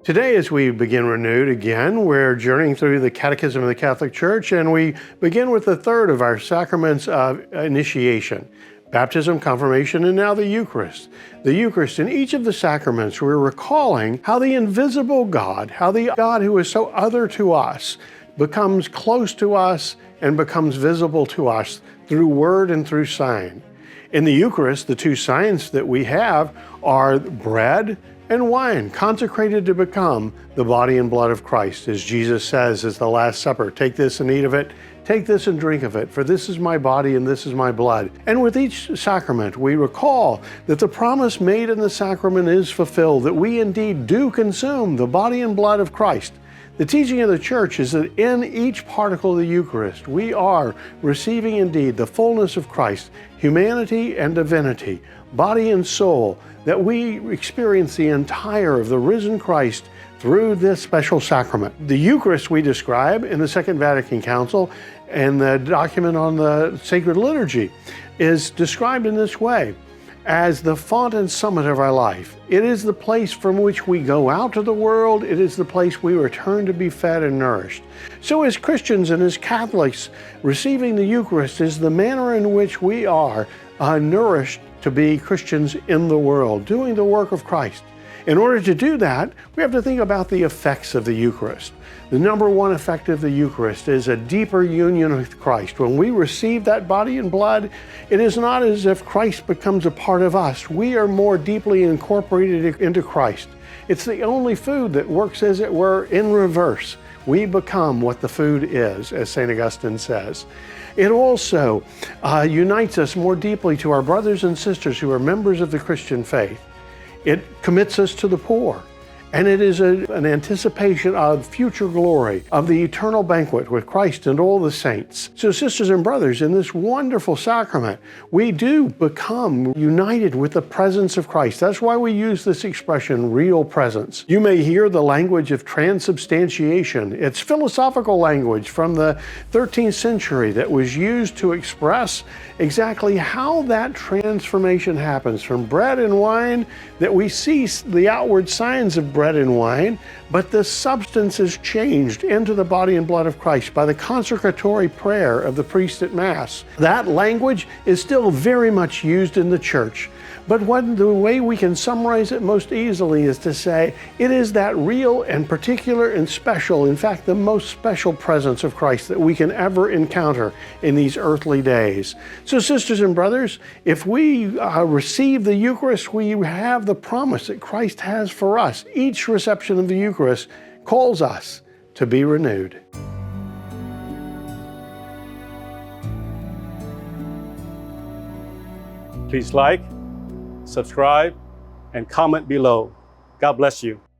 Today, as we begin Renewed again, we're journeying through the Catechism of the Catholic Church, and we begin with the third of our sacraments of initiation: baptism, confirmation, and now the Eucharist. The Eucharist, in each of the sacraments, we're recalling how the invisible God, how the God who is so other to us, becomes close to us and becomes visible to us through word and through sign. In the Eucharist, the two signs that we have are bread and wine, consecrated to become the body and blood of Christ. As Jesus says as the Last Supper, "Take this and eat of it, take this and drink of it, for this is my body and this is my blood." And with each sacrament, we recall that the promise made in the sacrament is fulfilled, that we indeed do consume the body and blood of Christ. The teaching of the Church is that in each particle of the Eucharist, we are receiving indeed the fullness of Christ, humanity and divinity, body and soul, that we experience the entire of the risen Christ through this special sacrament. The Eucharist we describe in the Second Vatican Council, and the document on the sacred liturgy is described in this way: as the font and summit of our life. It is the place from which we go out to the world. It is the place we return to be fed and nourished. So as Christians and as Catholics, receiving the Eucharist is the manner in which we are nourished to be Christians in the world, doing the work of Christ. In order to do that, we have to think about the effects of the Eucharist. The number one effect of the Eucharist is a deeper union with Christ. When we receive that body and blood, it is not as if Christ becomes a part of us. We are more deeply incorporated into Christ. It's the only food that works, as it were, in reverse. We become what the food is, as St. Augustine says. It also unites us more deeply to our brothers and sisters who are members of the Christian faith. It commits us to the poor, and it is an anticipation of future glory, of the eternal banquet with Christ and all the saints. So sisters and brothers, in this wonderful sacrament, we do become united with the presence of Christ. That's why we use this expression, real presence. You may hear the language of transubstantiation. It's philosophical language from the 13th century that was used to express exactly how that transformation happens from bread and wine, that we see the outward signs of bread and wine, but the substance is changed into the body and blood of Christ by the consecratory prayer of the priest at Mass. That language is still very much used in the Church, but the way we can summarize it most easily is to say it is that real and particular and special, in fact, the most special presence of Christ that we can ever encounter in these earthly days. So sisters and brothers, if we receive the Eucharist, we have the promise that Christ has for us. Each reception of the Eucharist calls us to be renewed. Please like, subscribe, and comment below. God bless you.